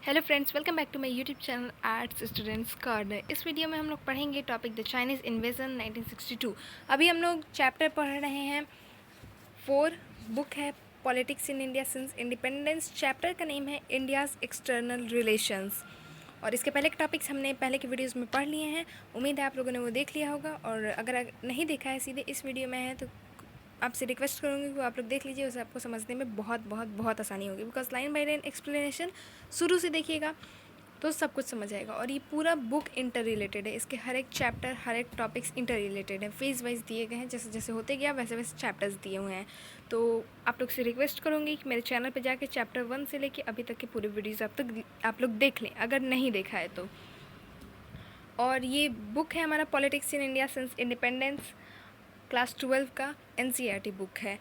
Hello friends, welcome back to my YouTube channel arts students corner. इस video में हम लोग पढ़ेंगे टॉपिक द चाइनीज़ इन्वेजन 1962। अभी हम लोग चैप्टर पढ़ रहे हैं 4। बुक है politics in India since independence. Chapter का नेम है इंडियाज़ एक्सटर्नल रिलेशंस। और इसके पहले के टॉपिक्स हमने पहले के वीडियोज़ में पढ़ लिए हैं। उम्मीद है आप लोगों ने वो देख लिया होगा, और अगर नहीं देखा है सीधे इस वीडियो में है तो आपसे रिक्वेस्ट करूँगी कि आप लोग देख लीजिए। उसे आपको समझने में बहुत बहुत बहुत आसानी होगी, because line by line explanation शुरू से देखिएगा तो सब कुछ समझ आएगा। और ये पूरा बुक इंटर रिलेटेड है, इसके हर एक चैप्टर हर एक टॉपिक्स इंटर रिलेटेड है, फेज वाइज दिए गए हैं। जैसे जैसे होते गया वैसे वैसे चैप्टर्स दिए हुए हैं। तो आप लोग से रिक्वेस्ट करूँगी कि मेरे चैनल पर जाके चैप्टर 1 से लेके अभी तक के पूरे वीडियोज़ आप लोग देख लें, अगर नहीं देखा है तो। और ये बुक है हमारा politics in India since independence, class 12 का एनसीईआरटी बुक है।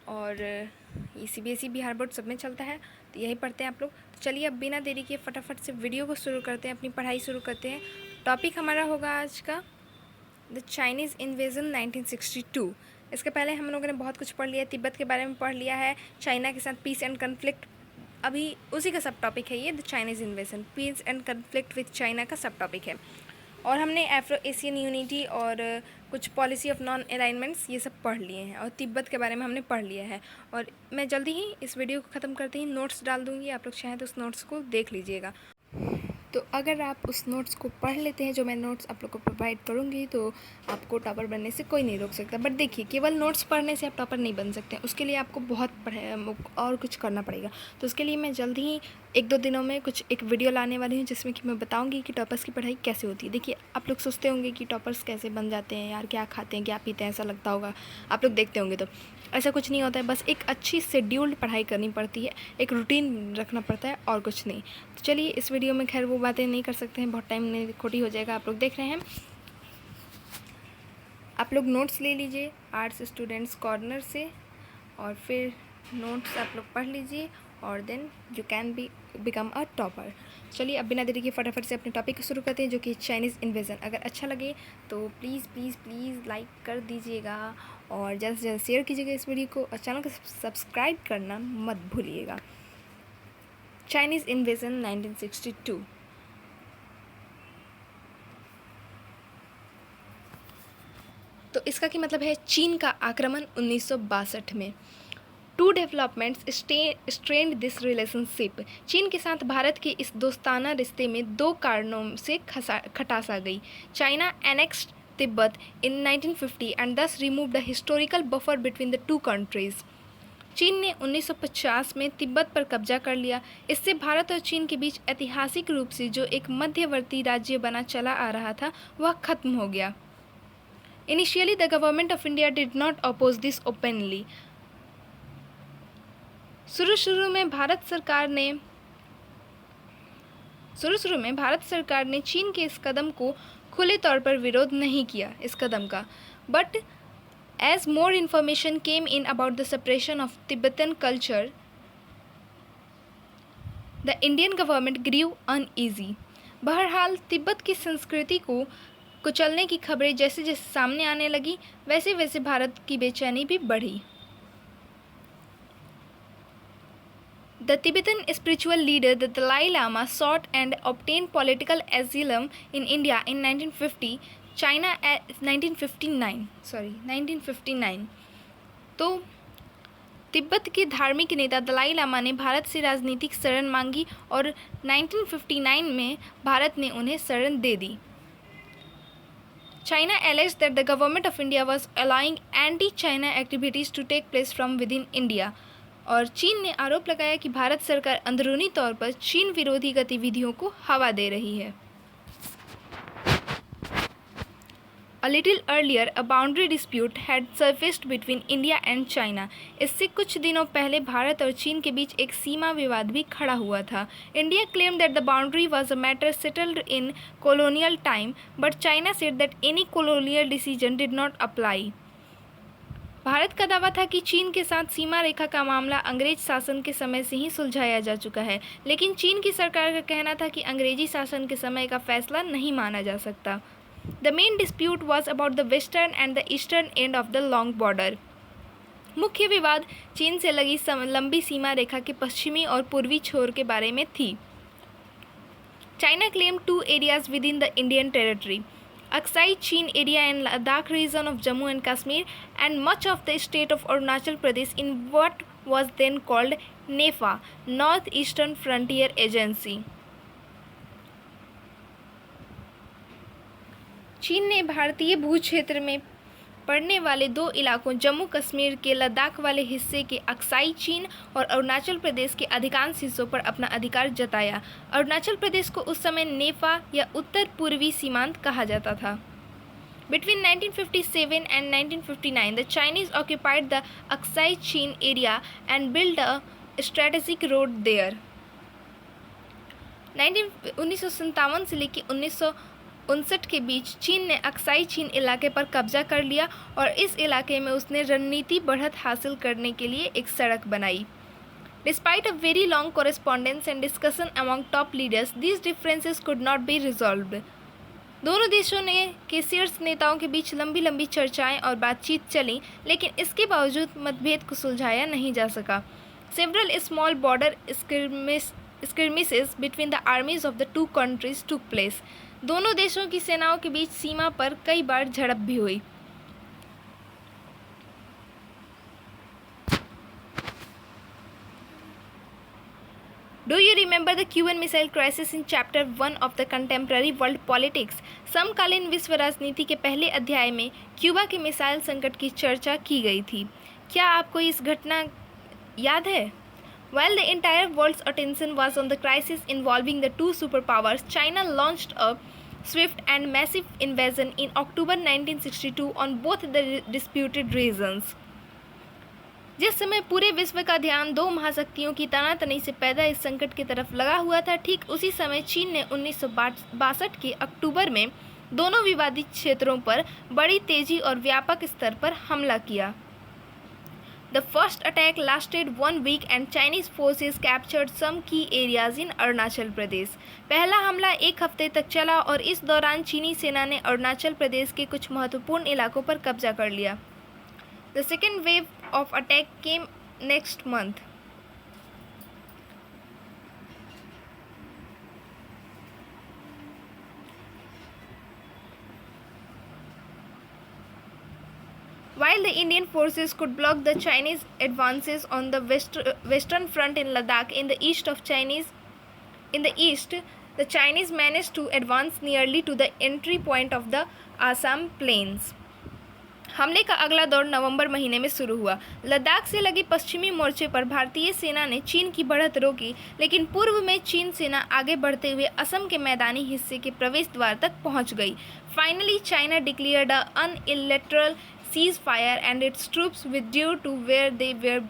और ये सीबीएसई बिहार बोर्ड सब में चलता है, तो यही पढ़ते हैं आप लोग। तो चलिए अब बिना देरी के फटाफट से वीडियो को शुरू करते हैं, अपनी पढ़ाई शुरू करते हैं। टॉपिक हमारा होगा आज का द चाइनीज़ इन्वेजन 1962। इसके पहले हम लोगों ने बहुत कुछ पढ़ लिया है, तिब्बत के बारे में पढ़ लिया है, चाइना के साथ पीस एंड कन्फ्लिक्ट, अभी उसी का सब टॉपिक है ये the Chinese invasion. Peace and conflict with China का सब टॉपिक है। और हमने एफ्रो एशियन यूनिटी और कुछ पॉलिसी ऑफ नॉन अलाइनमेंट्स ये सब पढ़ लिए हैं, और तिब्बत के बारे में हमने पढ़ लिया है। और मैं जल्दी ही इस वीडियो को ख़त्म करते ही नोट्स डाल दूँगी, आप लोग चाहें तो उस नोट्स को देख लीजिएगा। तो अगर आप उस नोट्स को पढ़ लेते हैं, जो मैं नोट्स आप लोग को प्रोवाइड करूँगी, तो आपको टॉपर बनने से कोई नहीं रोक सकता। बट देखिए, केवल नोट्स पढ़ने से आप टॉपर नहीं बन सकते, उसके लिए आपको बहुत और कुछ करना पड़ेगा। तो उसके लिए मैं जल्दी ही 1-2 दिनों में एक वीडियो लाने वाली हूँ, जिसमें कि मैं बताऊँगी कि टॉपर्स की पढ़ाई कैसे होती है। देखिए, आप लोग सोचते होंगे कि टॉपर्स कैसे बन जाते हैं यार, क्या खाते हैं क्या पीते हैं, ऐसा लगता होगा आप लोग देखते होंगे। तो ऐसा कुछ नहीं होता है, बस एक अच्छी शेड्यूल्ड पढ़ाई करनी पड़ती है, एक रूटीन रखना पड़ता है, और कुछ नहीं। तो चलिए, इस वीडियो में खैर वो बातें नहीं कर सकते हैं, बहुत टाइम नहीं खोटी हो जाएगा। आप लोग देख रहे हैं, आप लोग नोट्स ले लीजिए आर्ट्स स्टूडेंट्स कॉर्नर से, और फिर नोट्स आप लोग पढ़ लीजिए, और then you can become a topper. चलिए अब बिना देरी के फटाफट से अपने टॉपिक को शुरू करते हैं, जो कि चाइनीज़ इन्वेजन। अगर अच्छा लगे तो प्लीज़ प्लीज़ प्लीज़ लाइक कर दीजिएगा, और ज़्यादा से ज़्यादा शेयर कीजिएगा इस वीडियो को, और चैनल को सब्सक्राइब करना मत भूलिएगा। Chinese invasion 1962। तो इसका क्या मतलब है? चीन का आक्रमण 1962 में। Two developments strained this relationship. चीन के साथ भारत के इस दोस्ताना रिश्ते में 2 कारणों से खटास आ गई। China annexed Tibet in 1950 and thus remove the historical buffer between the 2 countries. चीन ने 1950 में तिब्बत पर कब्जा कर लिया। इससे भारत और चीन के बीच ऐतिहासिक रूप से जो एक मध्यवर्ती राज्य बना चला आ रहा था, वह खत्म हो गया। Initially, the government of India did not oppose this openly. शुरू में भारत सरकार ने चीन के इस कदम को खुले तौर पर विरोध नहीं किया, इस कदम का। But as more information came in about the suppression of Tibetan culture, the Indian government grew uneasy. बहरहाल, तिब्बत की संस्कृति को कुचलने की खबरें जैसे जैसे सामने आने लगी, वैसे वैसे भारत की बेचैनी भी बढ़ी। The Tibetan spiritual leader, the Dalai Lama, sought and obtained political asylum in India in 1959। तो तिब्बत के धार्मिक नेता दलाई लामा ने भारत से राजनीतिक शरण मांगी, और 1959 में भारत ने उन्हें शरण दे दी। China alleged that the government of India was allowing anti-China activities to take place from within India. और चीन ने आरोप लगाया कि भारत सरकार अंदरूनी तौर पर चीन विरोधी गतिविधियों को हवा दे रही है। A little earlier, a boundary dispute had surfaced between India and China. इससे कुछ दिनों पहले भारत और चीन के बीच एक सीमा विवाद भी खड़ा हुआ था। India claimed that the boundary was a matter settled in colonial time, but China said that any colonial decision did not apply. Bharat का दावा था कि चीन के साथ सीमा रेखा का मामला अंग्रेज शासन के समय से ही सुलझाया जा चुका है, लेकिन चीन की सरकार का कहना था कि अंग्रेजी शासन के समय का फैसला नहीं माना जा सकता। The main dispute was about the western and the eastern end of the long border. मुख्य विवाद चीन से लगी लंबी सीमा रेखा के पश्चिमी और पूर्वी छोर के बारे में थी। China claimed 2 areas within the Indian territory: Aksai Chin area in Ladakh region of Jammu and Kashmir and much of the state of Arunachal Pradesh in what was then called NEFA, North-Eastern Frontier Agency. चीन ने भारतीय भूक्षेत्र में पड़ने वाले 2 इलाकों जम्मू कश्मीर के लद्दाख वाले हिस्से के अक्साई चीन और अरुणाचल प्रदेश के अधिकांश हिस्सों पर अपना अधिकार जताया। अरुणाचल प्रदेश को उस समय नेफा या उत्तर पूर्वी सीमांत कहा जाता था। Between 1957 and 1959, the Chinese occupied the Aksai Chin area and built a strategic road there. 1957 से लेकर 1959 के बीच चीन ने अक्साई चीन इलाके पर कब्जा कर लिया और इस इलाके में उसने रणनीति बढ़त हासिल करने के लिए एक सड़क बनाई। Despite a very long correspondence and discussion among top leaders, these differences could not be resolved. दोनों देशों के शीर्ष नेताओं के बीच लंबी लंबी चर्चाएं और बातचीत चली, लेकिन इसके बावजूद मतभेद को सुलझाया नहीं जा सका। Several small border skirmishes between the armies of the two countries took place. दोनों देशों की सेनाओं के बीच सीमा पर कई बार झड़प भी हुई। Do you remember the Cuban Missile Crisis in Chapter 1 of the Contemporary World Politics? समकालीन विश्व राजनीति के पहले अध्याय में क्यूबा के मिसाइल संकट की चर्चा की गई थी। क्या आपको इस घटना याद है? While the entire world's attention was on the crisis involving the two superpowers, China launched a swift and massive invasion in October 1962 on both the disputed regions. जिस समय पूरे विश्व का ध्यान दो महाशक्तियों की तनातनी से पैदा इस संकट की तरफ लगा हुआ था, ठीक उसी समय चीन ने 1962 के अक्टूबर में दोनों विवादित क्षेत्रों पर बड़ी तेजी और व्यापक स्तर पर हमला किया। The first attack lasted 1 week and Chinese forces captured some key areas in Arunachal Pradesh. पहला हमला 1 हफ्ते तक चला और इस दौरान चीनी सेना ने अरुणाचल प्रदेश के कुछ महत्वपूर्ण इलाकों पर कब्जा कर लिया। The second wave of attack came next month. While the Indian forces could block the Chinese advances on the western front in Ladakh in the east, the Chinese managed to advance nearly to the entry point of the Assam plains. हमले का अगला दौर नवंबर महीने में शुरू हुआ। लद्दाख से लगे पश्चिमी मोर्चे पर भारतीय सेना ने चीन की बढ़त रोकी, लेकिन पूर्व में चीन सेना आगे बढ़ते हुए असम के मैदानी हिस्से के प्रवेश द्वार तक पहुंच गई। Finally China declared a unilateral ceasefire and its troops withdrew to where they were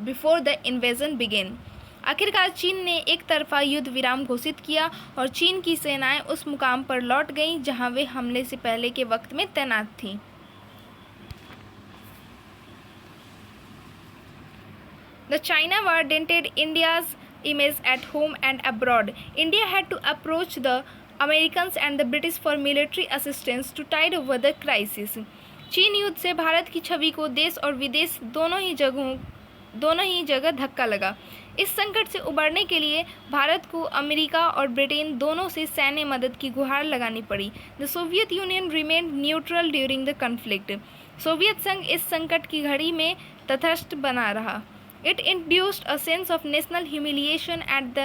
before the invasion began. आखिरकार चीन ने एक तरफा युद्ध विराम घोषित किया और चीन की सेनाएं उस मुकाम पर लौट गईं जहां वे हमले से पहले के वक्त में तैनात थीं। The China War dented India's image at home and abroad. India had to approach the Americans and the British for military assistance to tide over the crisis. चीन युद्ध से भारत की छवि को देश और विदेश दोनों ही जगह धक्का लगा। इस संकट से उबरने के लिए भारत को अमेरिका और ब्रिटेन दोनों से सैन्य मदद की गुहार लगानी पड़ी। The Soviet Union remained neutral during the conflict. Soviet संघ इस संकट की घड़ी में तटस्थ बना रहा। It induced a sense of national humiliation and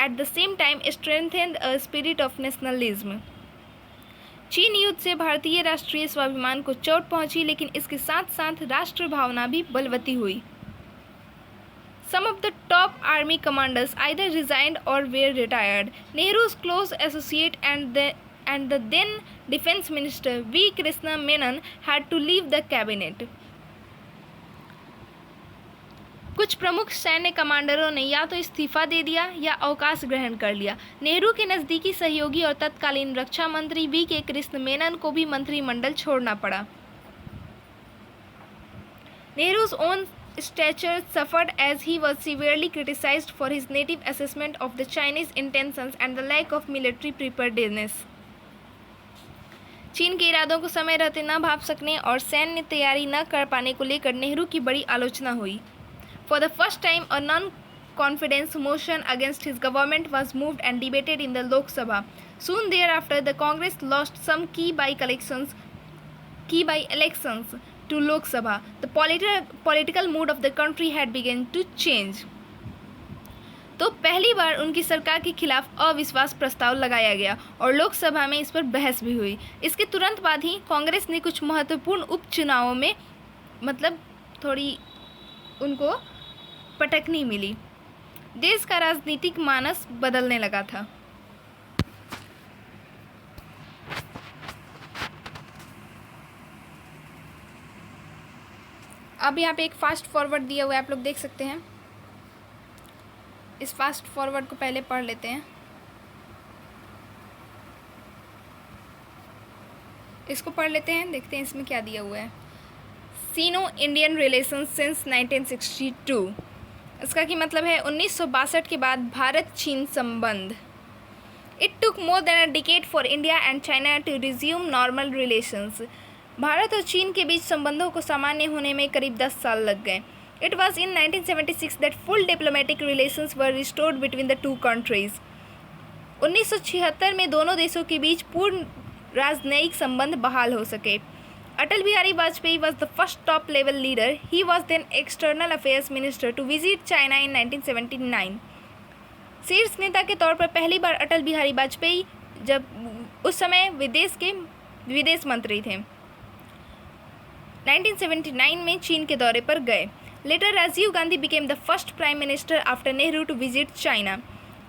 at the same time strengthened a spirit of nationalism. चीन युद्ध से भारतीय राष्ट्रीय स्वाभिमान को चोट पहुंची, लेकिन इसके साथ साथ राष्ट्र भावना भी बलवती हुई। Some of the top army commanders either resigned or were retired. Nehru's close associate and the then defense minister V. Krishna Menon had to leave the cabinet. कुछ प्रमुख सैन्य कमांडरों ने या तो इस्तीफा दे दिया या अवकाश ग्रहण कर लिया। नेहरू के नज़दीकी सहयोगी और तत्कालीन रक्षा मंत्री वी के कृष्ण मेनन को भी मंत्रिमंडल छोड़ना पड़ा। Nehru's own stature suffered as he was severely criticized for his negative assessment of the Chinese intentions and the lack of military preparedness. चीन के इरादों को समय रहते न भांप सकने और सैन्य तैयारी न कर पाने को लेकर नेहरू की बड़ी आलोचना हुई। For the first time, a confidence motion against his government was moved and debated in the Lok Sabha. Soon thereafter, the Congress lost some key by-elections to Lok Sabha. The political mood of the country had begun to change. तो पहली बार उनकी सरकार के खिलाफ अविश्वास प्रस्ताव लगाया गया और लोकसभा में इस पर बहस भी हुई। इसके तुरंत बाद ही कांग्रेस ने कुछ महत्वपूर्ण उपचुनावों में थोड़ी उनको पटकनी मिली। देश का राजनीतिक मानस बदलने लगा था। अब यहाँ पे एक फास्ट फॉरवर्ड दिया हुआ है, आप लोग देख सकते हैं। इस फास्ट फॉरवर्ड को पहले पढ़ लेते हैं। इसको पढ़ लेते हैं, देखते हैं इसमें क्या दिया हुआ है। सीनो इंडियन रिलेशंस सिंस 1962। इसका की मतलब है 1962 के बाद भारत चीन संबंध। It took more than a decade for India and China to resume normal relations. Bharat और चीन के बीच संबंधों को सामान्य होने में करीब 10 साल लग गए। It was in 1976 that full diplomatic relations were restored between the two countries. 1976 में दोनों देशों के बीच पूर्ण राजनयिक संबंध बहाल हो सके। Atal Bihari Vajpayee was the first top level leader. He was then external affairs minister to visit China in 1979. शीर्ष नेता के तौर पर पहली बार अटल बिहारी वाजपेयी जब उस समय विदेश मंत्री थे 1979 में चीन के दौरे पर गए। Later, Rajiv Gandhi became the first prime minister after Nehru to visit China.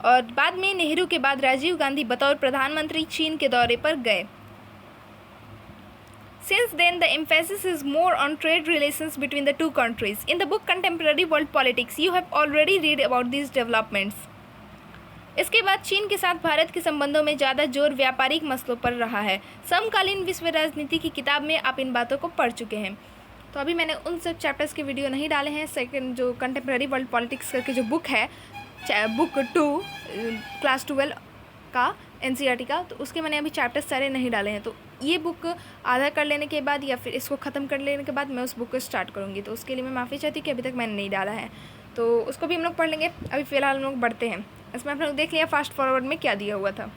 और बाद में नेहरू के बाद राजीव गांधी बतौर प्रधानमंत्री चीन के दौरे पर गए। Since then, the emphasis is more on trade relations between the two countries. In the book Contemporary World Politics, you have already read about these developments. इसके बाद चीन के साथ भारत के संबंधों में ज़्यादा जोर व्यापारिक मसलों पर रहा है। समकालीन विश्व राजनीति की किताब में आप इन बातों को पढ़ चुके हैं। तो अभी मैंने उन सब चैप्टर्स के वीडियो नहीं डाले हैं। सेकंड जो कंटेम्प्रेरी वर्ल्ड पॉलिटिक्स करके जो बुक है, बुक 2 क्लास 12 का एनसीईआरटी का, तो उसके मैंने अभी चैप्टर्स सारे नहीं डाले हैं। तो ये बुक आधा कर लेने के बाद या फिर इसको ख़त्म कर लेने के बाद मैं उस बुक को स्टार्ट करूँगी। तो उसके लिए मैं माफ़ी चाहती हूँ कि अभी तक मैंने नहीं डाला है, तो उसको भी हम लोग पढ़ लेंगे। अभी फ़िलहाल हम लोग बढ़ते हैं। इसमें आप लोग देख लिया फास्ट फॉरवर्ड में क्या दिया हुआ था।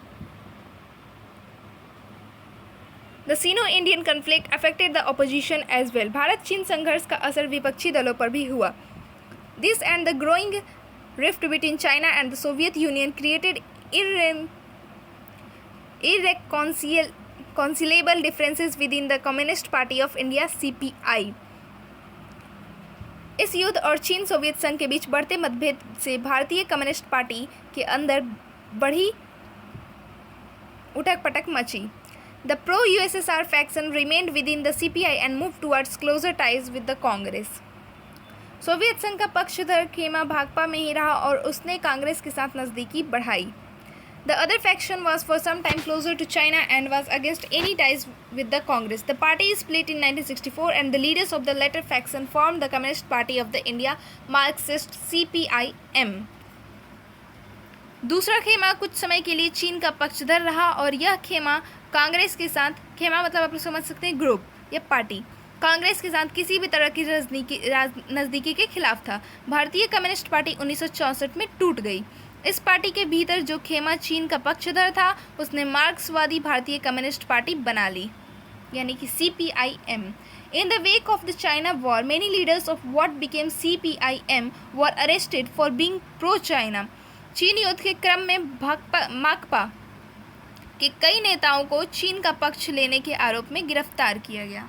The Sino Indian conflict affected the opposition as well. Bharat चीन संघर्ष का असर विपक्षी दलों पर भी हुआ। This and the growing rift between China and the Soviet Union created irreconcilable differences within the Communist Party of India (CPI). इस युद्ध और चीन सोवियत संघ के बीच बढ़ते मतभेद से भारतीय कम्युनिस्ट पार्टी के अंदर बड़ी उठक पटक मची। The pro-USSR faction remained within the CPI and moved towards closer ties with the Congress. Soviet संघ का पक्षधर खेमा भाकपा में ही रहा और उसने कांग्रेस के साथ नज़दीकी बढ़ाई। The other faction was for some time closer to China and was against any ties with the Congress. The party split in 1964 and the leaders of the latter faction formed the Communist Party of the India Marxist (CPIM). दूसरा खेमा कुछ समय के लिए चीन का पक्षधर रहा और यह खेमा कांग्रेस के साथ, खेमा मतलब आप लोग समझ सकते हैं ग्रुप या पार्टी, कांग्रेस के साथ किसी भी तरह की नज़दीकी के खिलाफ था। भारतीय कम्युनिस्ट पार्टी 1964 में टूट गई। इस पार्टी के भीतर जो खेमा चीन का पक्षधर था उसने मार्क्सवादी भारतीय कम्युनिस्ट पार्टी बना ली, यानी कि CPIM. In the wake of the China war, many leaders of what became CPIM were arrested for being pro-China. चीन युद्ध के क्रम में माकपा के कई नेताओं को चीन का पक्ष लेने के आरोप में गिरफ्तार किया गया।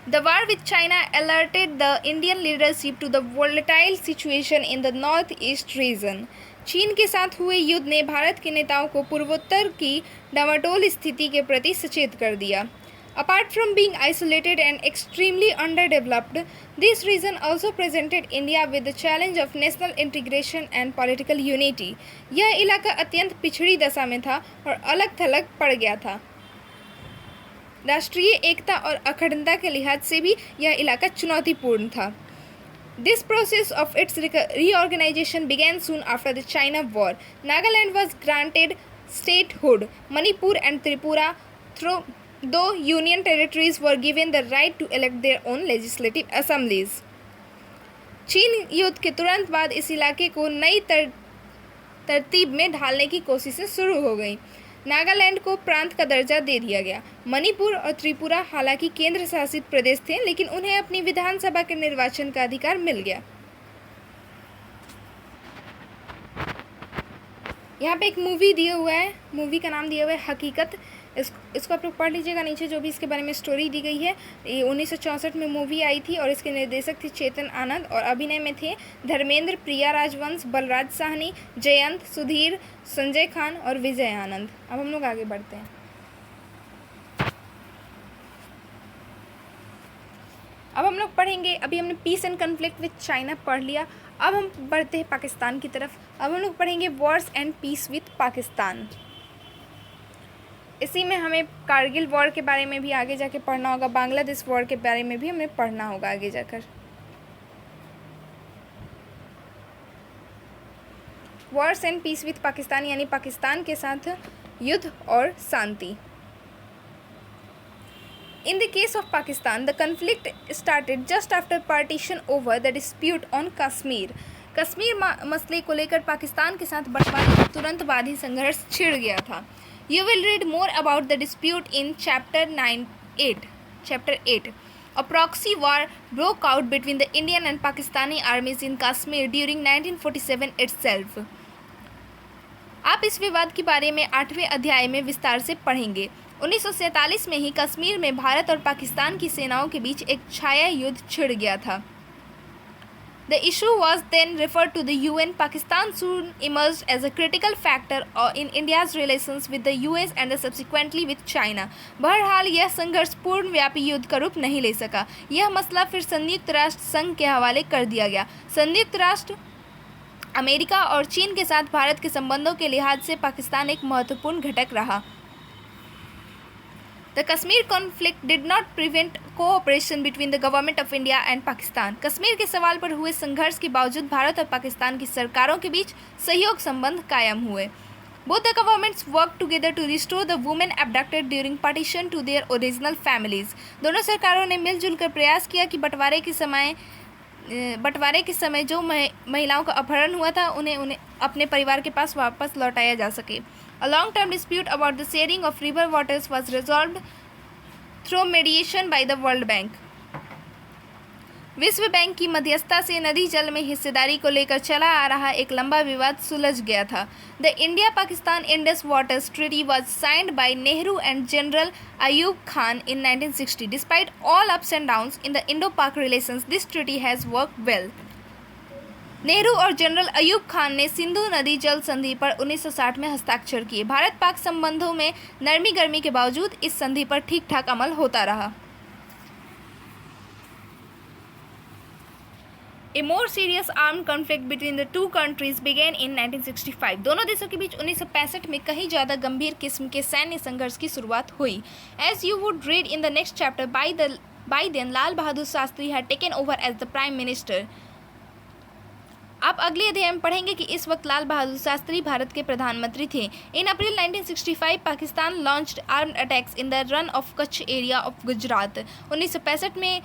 The war with China alerted the Indian leadership to the volatile situation in the northeast region. चीन के साथ हुए युद्ध ने भारत के नेताओं को पूर्वोत्तर की डामाडोल स्थिति के प्रति सचेत कर दिया। Apart from being isolated and extremely underdeveloped, this region also presented India with the challenge of national integration and political unity. यह इलाका अत्यंत पिछड़ी दशा में था और अलग थलग पड़ गया था। राष्ट्रीय एकता और अखंडता के लिहाज से भी यह इलाका चुनौतीपूर्ण था। This process of its reorganization began soon after the China War. Nagaland was granted statehood. Manipur and Tripura, though union territories, were given the right to elect their own legislative assemblies. चीन युद्ध के तुरंत बाद इस इलाके को नई तरतीब में ढालने की कोशिशें शुरू हो गईं। नागालैंड को प्रांत का दर्जा दे दिया गया। मणिपुर और त्रिपुरा हालांकि केंद्र शासित प्रदेश थे, लेकिन उन्हें अपनी विधानसभा के निर्वाचन का अधिकार मिल गया। यहाँ पे एक मूवी दिया हुआ है, मूवी का नाम दिया हुआ है हकीकत। इसको आप लोग पढ़ लीजिएगा नीचे, जो भी इसके बारे में स्टोरी दी गई है। ये 1964 में मूवी आई थी और इसके निर्देशक थे चेतन आनंद और अभिनय में थे धर्मेंद्र, प्रिया राजवंश, बलराज साहनी, जयंत, सुधीर, संजय खान और विजय आनंद। अब हम लोग आगे बढ़ते हैं। अब हम लोग पढ़ेंगे, अभी हमने peace and conflict with China पढ़ लिया। अब हम बढ़ते हैं पाकिस्तान की तरफ। अब हम लोग पढ़ेंगे Wars and peace with Pakistan. इसी में हमें कारगिल वॉर के बारे में भी आगे जाके पढ़ना होगा, बांग्लादेश वॉर के बारे में भी हमें पढ़ना होगा आगे जाकर। Wars and peace with Pakistan यानी पाकिस्तान के साथ युद्ध और शांति। In the case of Pakistan, the conflict started just after partition over the dispute on Kashmir. Kashmir मसले को लेकर पाकिस्तान के साथ बंटवारे के तुरंत बाद ही संघर्ष छिड़ गया था। You will read more about the dispute in Chapter 8. A proxy war broke out between the Indian and Pakistani armies in Kashmir during 1947 itself. आप इस विवाद के बारे में 8वें अध्याय में विस्तार से पढ़ेंगे। 1947 में ही कश्मीर में भारत और पाकिस्तान की सेनाओं के बीच एक छाया युद्ध छिड़ गया था। The issue was then referred to the UN. Pakistan soon emerged as a critical factor in India's relations with the US and subsequently with China. बहरहाल यह संघर्ष पूर्णव्यापी युद्ध का रूप नहीं ले सका। यह मसला फिर संयुक्त राष्ट्र संघ के हवाले कर दिया गया। संयुक्त राष्ट्र अमेरिका और चीन के साथ भारत के संबंधों के लिहाज से पाकिस्तान एक महत्वपूर्ण घटक रहा। The Kashmir conflict did not prevent cooperation between the government of India and Pakistan. Kashmir के सवाल पर हुए संघर्ष के बावजूद भारत और पाकिस्तान की सरकारों के बीच सहयोग संबंध कायम हुए। Both the governments worked together to restore the women abducted during partition to their original families. दोनों सरकारों ने मिलजुल कर प्रयास किया कि बंटवारे के समय जो महिलाओं का अपहरण हुआ था उन्हें अपने परिवार के पास वापस लौटाया जा सके। A long-term dispute about the sharing of river waters was resolved through mediation by the World Bank. विश्व बैंक की मध्यस्थता से नदी जल में हिस्सेदारी को लेकर चला आ रहा एक लंबा विवाद सुलझ गया था। The India-Pakistan Indus Waters Treaty was signed by Nehru and General Ayub Khan in 1960. Despite all ups and downs in the Indo-Pak relations, this treaty has worked well. Nehru और जनरल अयूब खान ने सिंधु नदी जल संधि पर 1960 में हस्ताक्षर किए। भारत पाक संबंधों में नरमी गर्मी के बावजूद इस संधि पर ठीक ठाक अमल होता रहा। A more serious armed conflict between the two countries began in 1965. दोनों देशों के बीच 1965 में कहीं ज़्यादा गंभीर किस्म के सैन्य संघर्ष की शुरुआत हुई। As you would read in the next chapter, by then Lal Bahadur Shastri had taken over as the Prime Minister. आप अगले अध्याय में पढ़ेंगे कि इस वक्त लाल बहादुर शास्त्री भारत के प्रधानमंत्री थे। इन अप्रैल 1965 Pakistan launched armed attacks in the run of Kutch area of Gujarat. 1965 में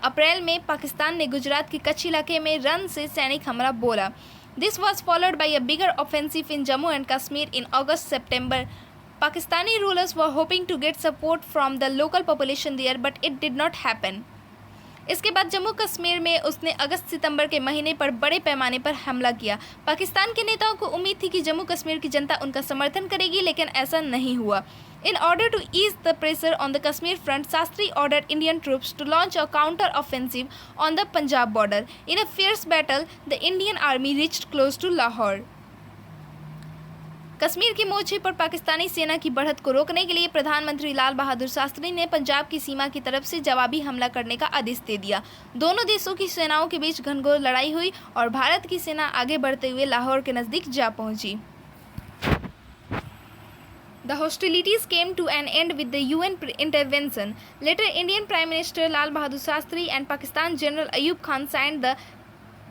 अप्रैल में पाकिस्तान ने गुजरात के कच्छ इलाके में रन से सैनिक हमला बोला। This was followed by a bigger offensive in Jammu and Kashmir in August September. Pakistani rulers were hoping to get support from the local population there but it did not happen. इसके बाद जम्मू कश्मीर में उसने अगस्त सितंबर के महीने पर बड़े पैमाने पर हमला किया। पाकिस्तान के नेताओं को उम्मीद थी कि जम्मू कश्मीर की जनता उनका समर्थन करेगी, लेकिन ऐसा नहीं हुआ। In order to ease the pressure on the Kashmir front, Shastri ordered Indian troops to launch a counter-offensive on the Punjab border. In a fierce battle, the Indian army reached close to Lahore. Kashmir की मोर्चे पर पाकिस्तानी सेना की बढ़त को रोकने के लिए प्रधानमंत्री लाल बहादुर शास्त्री ने पंजाब की सीमा की तरफ से जवाबी हमला करने का आदेश दे दिया। दोनों देशों की सेनाओं के बीच घनघोर लड़ाई हुई और भारत की सेना आगे बढ़ते हुए लाहौर के नज़दीक जा पहुंची। The hostilities came to an end with the UN intervention. Later, Indian Prime Minister Lal Bahadur Shastri and Pakistan General Ayub Khan signed the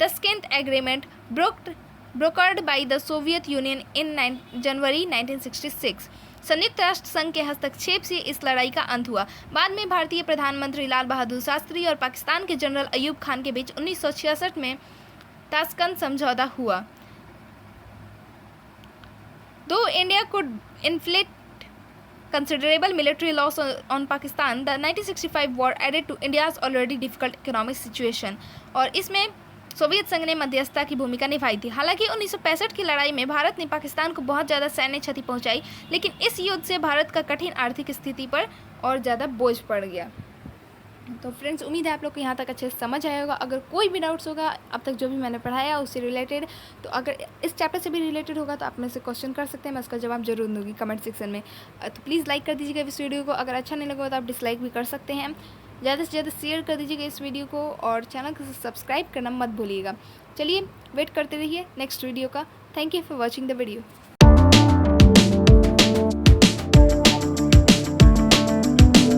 Tashkent Agreement, brokered by the Soviet Union in January 1966. संयुक्त राष्ट्र संघ के हस्तक्षेप से इस लड़ाई का अंत हुआ। बाद में भारतीय प्रधानमंत्री लाल बहादुर शास्त्री और पाकिस्तान के जनरल अयूब खान के बीच 1966 में ताशकंद समझौता हुआ। Though India could inflict considerable military loss on Pakistan, the 1965 war added to India's already difficult economic situation। और इसमें सोवियत संघ ने मध्यस्थता की भूमिका निभाई थी। हालांकि 1965 की लड़ाई में भारत ने पाकिस्तान को बहुत ज़्यादा सैन्य क्षति पहुंचाई, लेकिन इस युद्ध से भारत का कठिन आर्थिक स्थिति पर और ज़्यादा बोझ पड़ गया। तो फ्रेंड्स, उम्मीद है आप लोग को यहाँ तक अच्छे से समझ आया होगा। अगर कोई भी डाउट्स होगा अब तक जो भी मैंने पढ़ाया उससे रिलेटेड, तो अगर इस चैप्टर से भी रिलेटेड होगा तो आप मेरे से क्वेश्चन कर सकते हैं, मैं उसका जवाब जरूर दूँगी कमेंट सेक्शन में। तो प्लीज़ लाइक कर दीजिएगा इस वीडियो को। अगर अच्छा नहीं लगा तो आप डिसलाइक भी कर सकते हैं। ज़्यादा से ज़्यादा शेयर कर दीजिएगा इस वीडियो को और चैनल को सब्सक्राइब करना मत भूलिएगा। चलिए वेट करते रहिए नेक्स्ट वीडियो का। Thank you for watching the video.